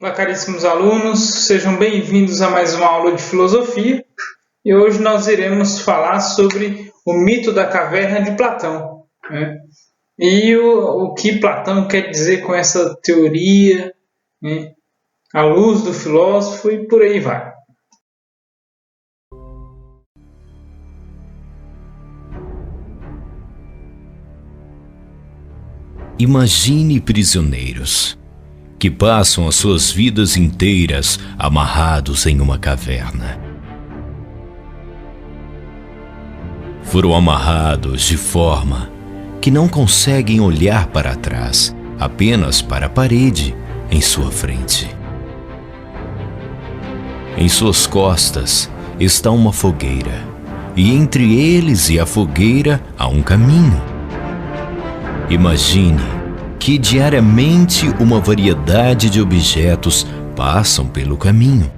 Olá, caríssimos alunos, sejam bem-vindos a mais uma aula de filosofia. E hoje nós iremos falar sobre o mito da caverna de Platão, né? E o que Platão quer dizer com essa teoria, né? À luz do filósofo e por aí vai. Imagine prisioneiros que passam as suas vidas inteiras amarrados em uma caverna. Foram amarrados de forma que não conseguem olhar para trás, apenas para a parede em sua frente. Em suas costas está uma fogueira, e entre eles e a fogueira há um caminho. Imagine que diariamente uma variedade de objetos passam pelo caminho.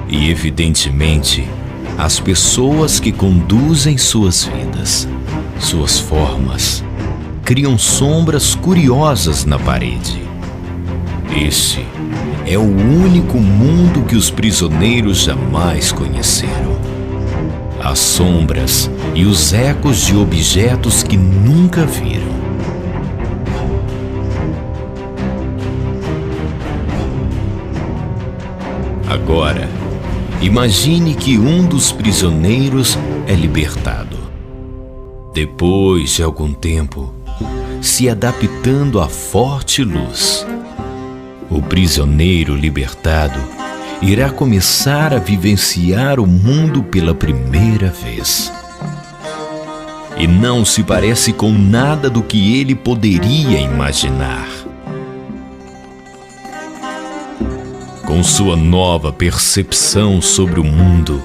E evidentemente, as pessoas que conduzem suas vidas, suas formas, criam sombras curiosas na parede. Este é o único mundo que os prisioneiros jamais conheceram. As sombras e os ecos de objetos que nunca viram. Agora, imagine que um dos prisioneiros é libertado. Depois de algum tempo, se adaptando à forte luz, o prisioneiro libertado irá começar a vivenciar o mundo pela primeira vez. E não se parece com nada do que ele poderia imaginar. Com sua nova percepção sobre o mundo,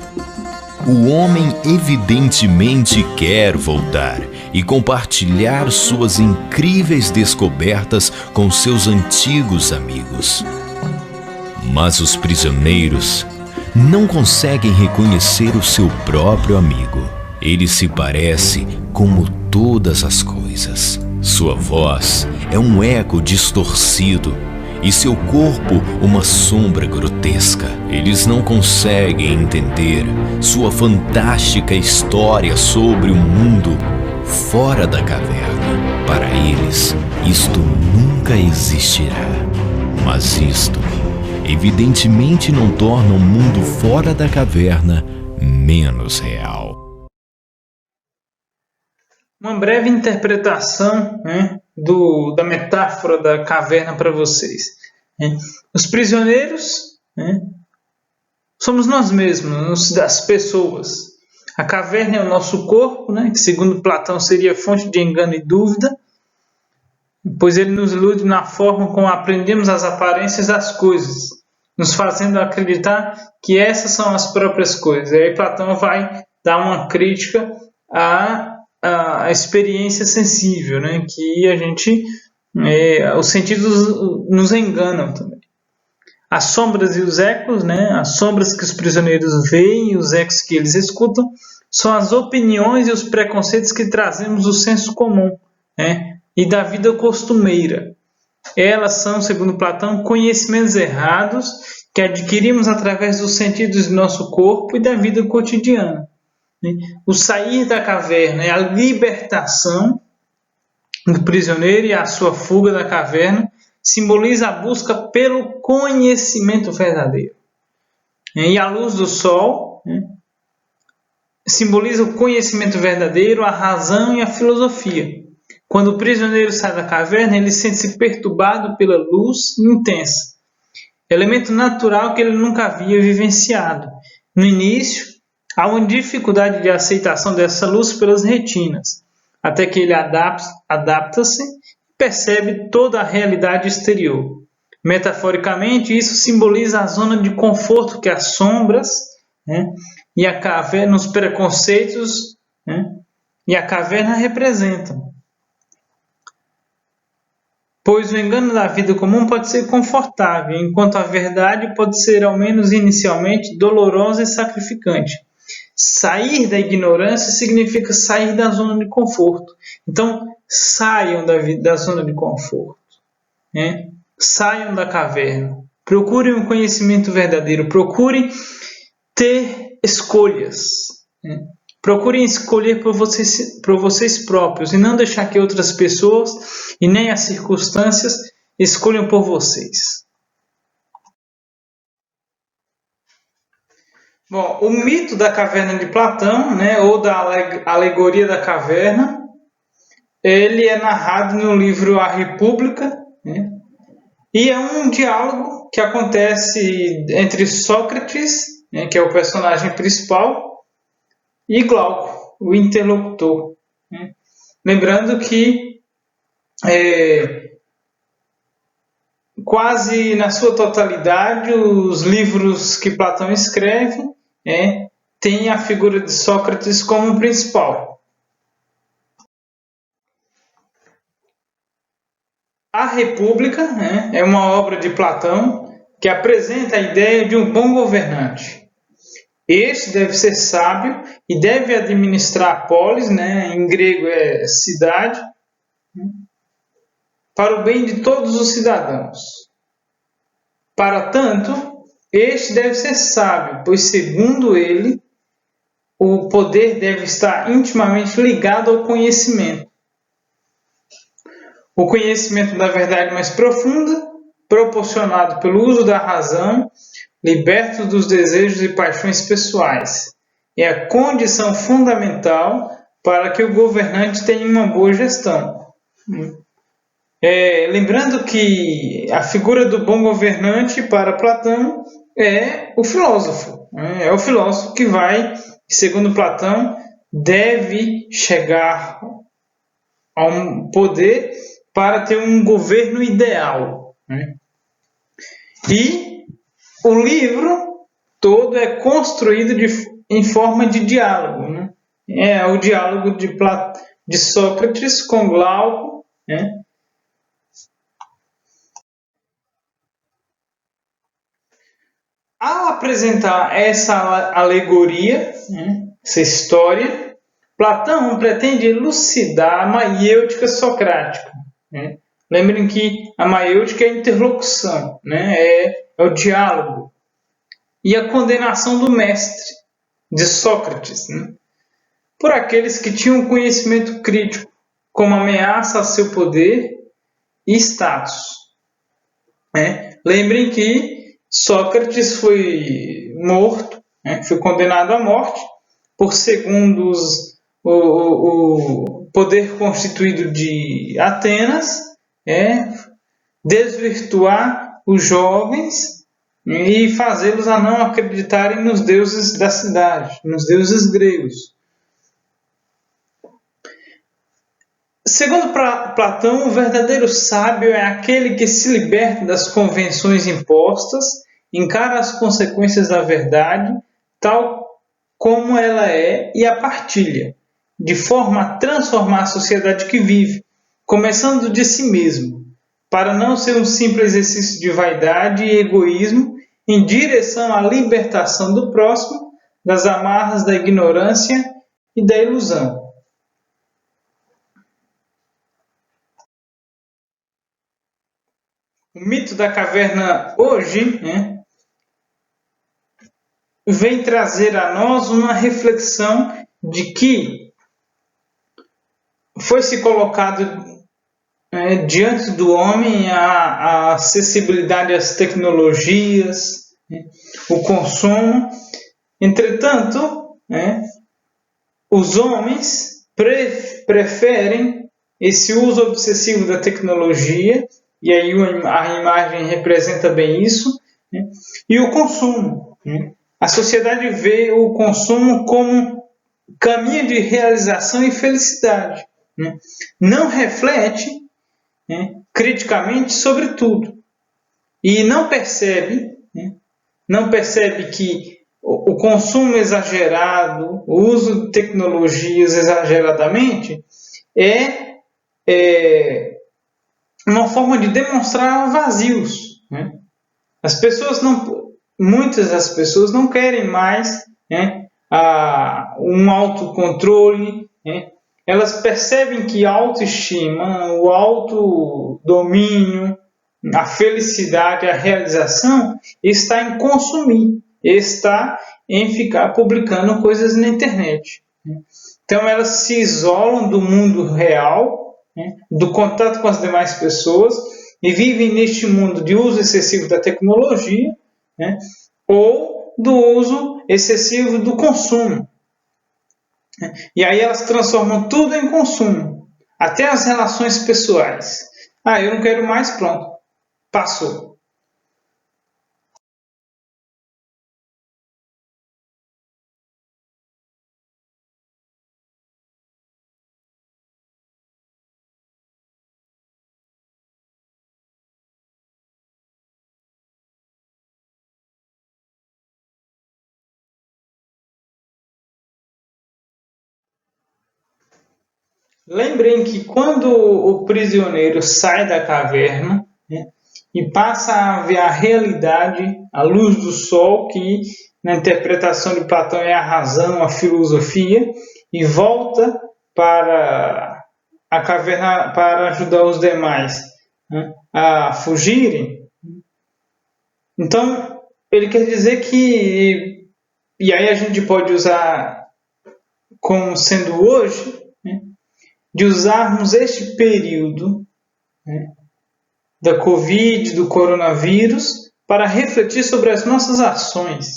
o homem evidentemente quer voltar e compartilhar suas incríveis descobertas com seus antigos amigos. Mas os prisioneiros não conseguem reconhecer o seu próprio amigo. Ele se parece como todas as coisas. Sua voz é um eco distorcido e seu corpo uma sombra grotesca. Eles não conseguem entender sua fantástica história sobre o mundo fora da caverna. Para eles, isto nunca existirá. Mas isto evidentemente não torna o mundo fora da caverna menos real. Uma breve interpretação, né, da metáfora da caverna para vocês. Né? Os prisioneiros, né, somos nós mesmos, as pessoas. A caverna é o nosso corpo, né, que segundo Platão seria fonte de engano e dúvida, pois ele nos ilude na forma como aprendemos as aparências das coisas, nos fazendo acreditar que essas são as próprias coisas. E aí Platão vai dar uma crítica a experiência sensível, né? Que a gente, os sentidos nos enganam também. As sombras e os ecos, né? As sombras que os prisioneiros veem e os ecos que eles escutam são as opiniões e os preconceitos que trazemos do senso comum, né? E da vida costumeira. Elas são, segundo Platão, conhecimentos errados que adquirimos através dos sentidos do nosso corpo e da vida cotidiana. O sair da caverna é a libertação do prisioneiro e a sua fuga da caverna simboliza a busca pelo conhecimento verdadeiro. E a luz do sol, né, simboliza o conhecimento verdadeiro, a razão e a filosofia. Quando o prisioneiro sai da caverna, ele sente-se perturbado pela luz intensa, elemento natural que ele nunca havia vivenciado. No início, há uma dificuldade de aceitação dessa luz pelas retinas, até que ele adapta-se e percebe toda a realidade exterior. Metaforicamente, isso simboliza a zona de conforto que as sombras, né, e a caverna, os preconceitos, né, e a caverna representam. Pois o engano da vida comum pode ser confortável, enquanto a verdade pode ser, ao menos inicialmente, dolorosa e sacrificante. Sair da ignorância significa sair da zona de conforto. Então, saiam da zona de conforto, né? saiam da caverna. Procurem o conhecimento verdadeiro. Procurem ter escolhas. Né? Procurem escolher por vocês próprios e não deixar que outras pessoas e nem as circunstâncias escolham por vocês. Bom, o mito da caverna de Platão, né, ou da alegoria da caverna, ele é narrado no livro A República, né, e é um diálogo que acontece entre Sócrates, né, que é o personagem principal, e Glauco, o interlocutor. Né. Lembrando que quase na sua totalidade os livros que Platão escreve tem a figura de Sócrates como principal. A República é uma obra de Platão que apresenta a ideia de um bom governante. Este deve ser sábio e deve administrar a polis, em grego é cidade, para o bem de todos os cidadãos. Para tanto, este deve ser sábio, pois, segundo ele, o poder deve estar intimamente ligado ao conhecimento. O conhecimento da verdade mais profunda, proporcionado pelo uso da razão, liberto dos desejos e paixões pessoais, é a condição fundamental para que o governante tenha uma boa gestão. Lembrando que a figura do bom governante para Platão é o filósofo. É o filósofo que vai, segundo Platão, deve chegar a um poder para ter um governo ideal. E o livro todo é construído em forma de diálogo. É o diálogo de Sócrates com Glauco. Ao apresentar essa alegoria, essa história, Platão pretende elucidar a maiêutica socrática. Lembrem que a maiêutica é a interlocução, é o diálogo. E a condenação do mestre, de Sócrates, por aqueles que tinham conhecimento crítico, como ameaça a seu poder e status. Lembrem que Sócrates foi morto, foi condenado à morte, por segundo o poder constituído de Atenas, desvirtuar os jovens e fazê-los a não acreditarem nos deuses da cidade, nos deuses gregos. Segundo Platão, o verdadeiro sábio é aquele que se liberta das convenções impostas, encara as consequências da verdade, tal como ela é, e a partilha, de forma a transformar a sociedade que vive, começando de si mesmo, para não ser um simples exercício de vaidade e egoísmo em direção à libertação do próximo, das amarras da ignorância e da ilusão. O mito da caverna hoje vem trazer a nós uma reflexão de que foi-se colocado diante do homem a acessibilidade às tecnologias, o consumo. Entretanto, os homens preferem esse uso obsessivo da tecnologia, e aí a imagem representa bem isso, e o consumo. A sociedade vê o consumo como caminho de realização e felicidade. Não reflete criticamente sobre tudo. E não percebe que o consumo exagerado, o uso de tecnologias exageradamente é uma forma de demonstrar vazios. Muitas das pessoas não querem mais um autocontrole. Elas percebem que a autoestima, o autodomínio, a felicidade, a realização está em consumir, está em ficar publicando coisas na internet. Então elas se isolam do mundo real, do contato com as demais pessoas, e vivem neste mundo de uso excessivo da tecnologia, ou do uso excessivo do consumo. E aí elas transformam tudo em consumo, até as relações pessoais. Eu não quero mais, pronto, passou. Lembrem que quando o prisioneiro sai da caverna, e passa a ver a realidade, a luz do sol, que na interpretação de Platão é a razão, a filosofia, e volta para a caverna para ajudar os demais a fugirem. Então, ele quer dizer que, e aí a gente pode usar como sendo hoje, de usarmos este período da Covid, do coronavírus, para refletir sobre as nossas ações.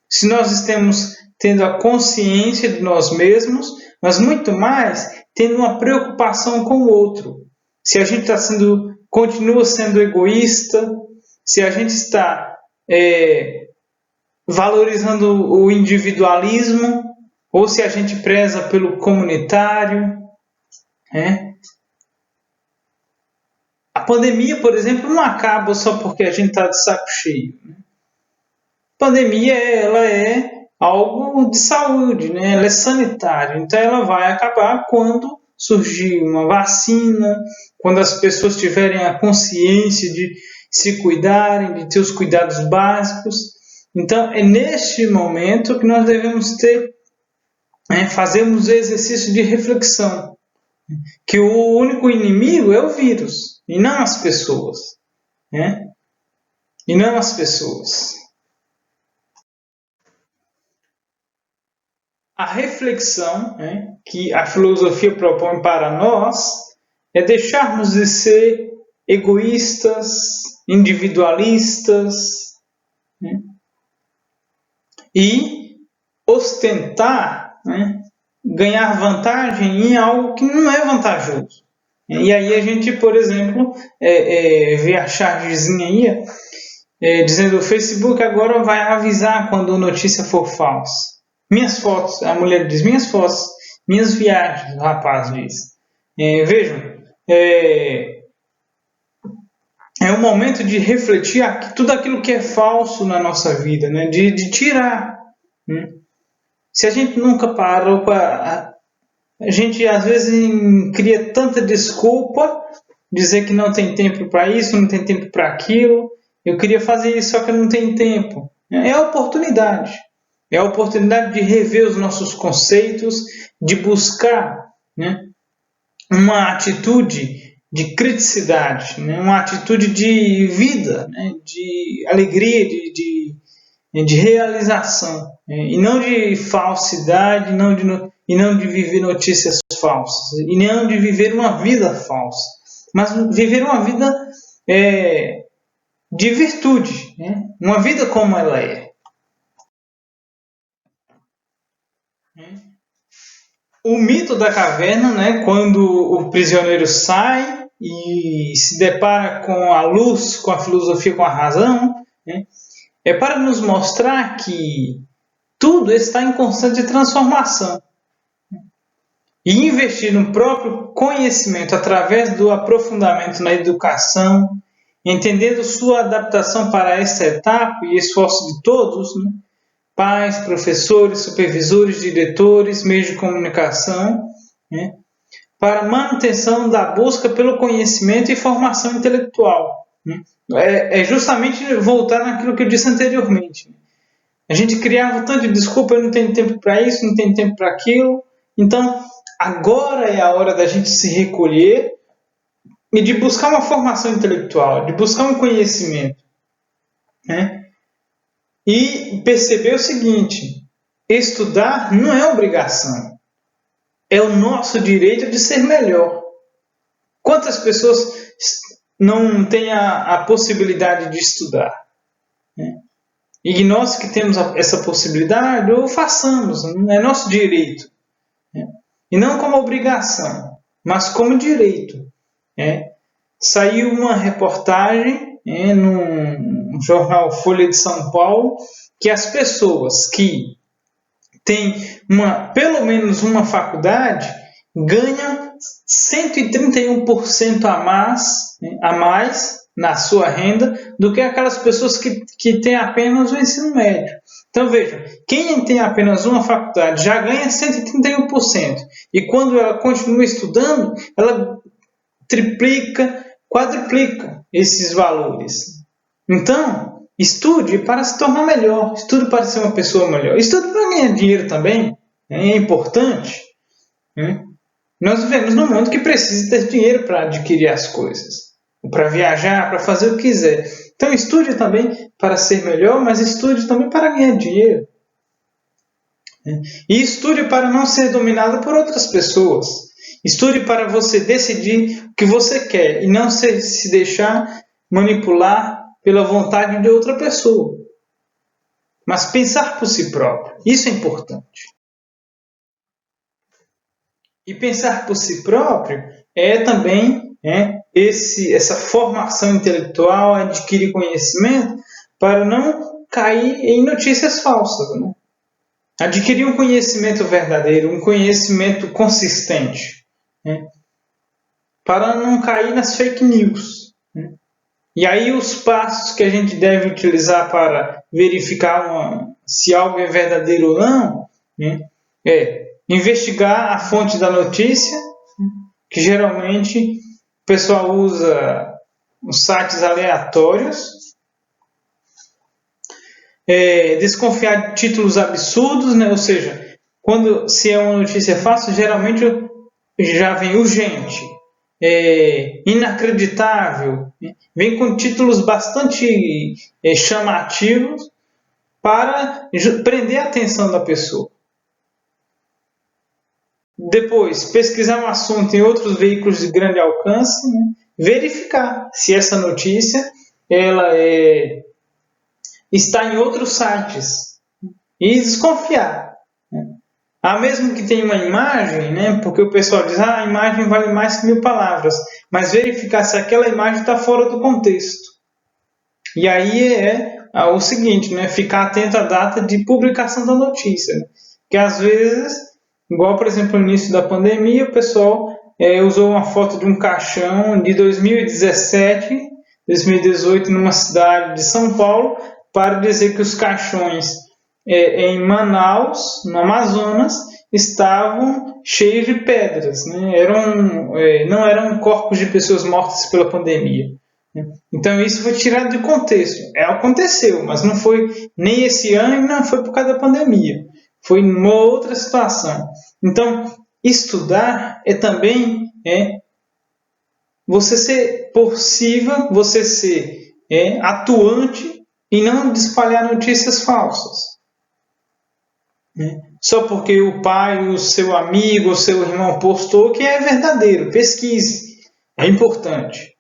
Se nós estamos tendo a consciência de nós mesmos, mas muito mais tendo uma preocupação com o outro. Se a gente continua sendo egoísta, se a gente está valorizando o individualismo, ou se a gente preza pelo comunitário. A pandemia, por exemplo, não acaba só porque a gente está de saco cheio. A pandemia ela é algo de saúde, ela é sanitária. Então ela vai acabar quando surgir uma vacina, quando as pessoas tiverem a consciência de se cuidarem, de ter os cuidados básicos. Então é neste momento que nós devemos fazermos o exercício de reflexão. Que o único inimigo é o vírus, e não as pessoas. E não as pessoas. A reflexão que a filosofia propõe para nós é deixarmos de ser egoístas, individualistas, e ostentar, ganhar vantagem em algo que não é vantajoso. E aí a gente, por exemplo, vê a chargezinha aí, dizendo: o Facebook agora vai avisar quando a notícia for falsa. Minhas fotos, a mulher diz, minhas fotos, minhas viagens, o rapaz diz. Vejam, é um momento de refletir tudo aquilo que é falso na nossa vida, de tirar. Se a gente nunca parou para... A gente às vezes cria tanta desculpa, dizer que não tem tempo para isso, não tem tempo para aquilo. Eu queria fazer isso, só que eu não tenho tempo. É a oportunidade. É a oportunidade de rever os nossos conceitos, de buscar uma atitude de criticidade, uma atitude de vida, de alegria, de realização, e não de falsidade, e não de viver notícias falsas, e não de viver uma vida falsa, mas viver uma vida de virtude, uma vida como ela é. O mito da caverna, quando o prisioneiro sai e se depara com a luz, com a filosofia, com a razão, é para nos mostrar que tudo está em constante transformação. E investir no próprio conhecimento através do aprofundamento na educação, entendendo sua adaptação para esta etapa e esforço de todos, pais, professores, supervisores, diretores, meios de comunicação, para a manutenção da busca pelo conhecimento e formação intelectual. É justamente voltar naquilo que eu disse anteriormente. A gente criava tanto de desculpa, eu não tenho tempo para isso, não tenho tempo para aquilo. Então, agora é a hora da gente se recolher e de buscar uma formação intelectual, de buscar um conhecimento, né? E perceber o seguinte: estudar não é obrigação, é o nosso direito de ser melhor. Quantas pessoas não têm a possibilidade de estudar, né? E nós que temos essa possibilidade, ou façamos, é nosso direito, né? E não como obrigação, mas como direito, né? Saiu uma reportagem, né, no jornal Folha de São Paulo, que as pessoas que têm pelo menos uma faculdade ganham 131% a mais na sua renda do que aquelas pessoas que têm apenas o ensino médio. Então veja, quem tem apenas uma faculdade já ganha 131%. E quando ela continua estudando, ela triplica, quadruplica esses valores. Então, estude para se tornar melhor, estude para ser uma pessoa melhor, estude para ganhar dinheiro também, né? É importante, né? Nós vivemos num mundo que precisa ter dinheiro para adquirir as coisas, para viajar, para fazer o que quiser. Então, estude também para ser melhor, mas estude também para ganhar dinheiro. E estude para não ser dominado por outras pessoas. Estude para você decidir o que você quer e não se deixar manipular pela vontade de outra pessoa. Mas pensar por si próprio, isso é importante. E pensar por si próprio é também essa formação intelectual, adquirir conhecimento para não cair em notícias falsas, né? Adquirir um conhecimento verdadeiro, um conhecimento consistente, né? Para não cair nas fake news, né? E aí os passos que a gente deve utilizar para verificar se algo é verdadeiro ou não, né, é investigar a fonte da notícia, que geralmente o pessoal usa os sites aleatórios, desconfiar de títulos absurdos, né? Ou seja, se é uma notícia falsa, geralmente já vem urgente, inacreditável, né? Vem com títulos bastante chamativos para prender a atenção da pessoa. Depois, pesquisar um assunto em outros veículos de grande alcance, né? Verificar se essa notícia ela está em outros sites e desconfiar, né? Mesmo que tenha uma imagem, né? Porque o pessoal diz a imagem vale mais que 1000 palavras, mas verificar se aquela imagem está fora do contexto. E aí o seguinte, né? Ficar atento à data de publicação da notícia, né? Que às vezes, igual por exemplo no início da pandemia, o pessoal usou uma foto de um caixão de 2017, 2018 numa cidade de São Paulo para dizer que os caixões em Manaus, no Amazonas, estavam cheios de pedras, né? Não eram corpos de pessoas mortas pela pandemia. Então isso foi tirado de contexto. Aconteceu, mas não foi nem esse ano e não foi por causa da pandemia. Foi uma outra situação. Então, estudar também você ser possível, você ser atuante e não de espalhar notícias falsas. Só porque o pai, o seu amigo, o seu irmão postou que é verdadeiro. Pesquise. É importante.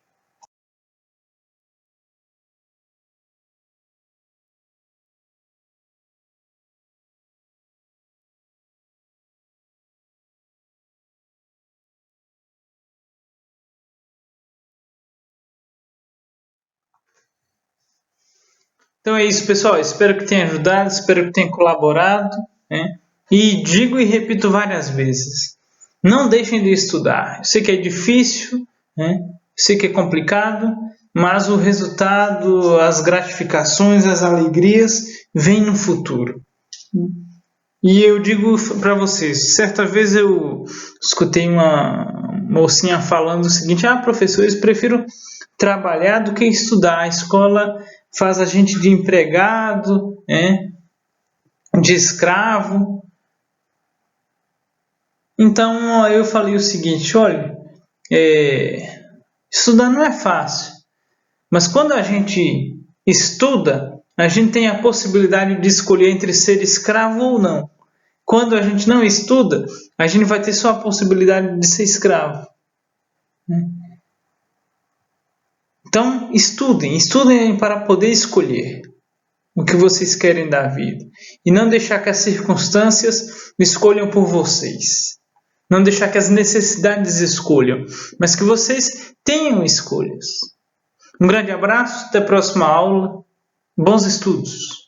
Então é isso, pessoal. Espero que tenha ajudado, espero que tenha colaborado, né? E digo e repito várias vezes: não deixem de estudar. Eu sei que é difícil, né? Eu sei que é complicado, mas o resultado, as gratificações, as alegrias vêm no futuro. E eu digo para vocês: certa vez eu escutei uma mocinha falando o seguinte: professores, prefiro trabalhar do que estudar. A escola faz a gente de empregado, de escravo. Então eu falei o seguinte: olha, Estudar não é fácil, mas quando a gente estuda, a gente tem a possibilidade de escolher entre ser escravo ou não. Quando a gente não estuda, a gente vai ter só a possibilidade de ser escravo. Então, estudem para poder escolher o que vocês querem da vida. E não deixar que as circunstâncias escolham por vocês. Não deixar que as necessidades escolham, mas que vocês tenham escolhas. Um grande abraço, até a próxima aula. Bons estudos!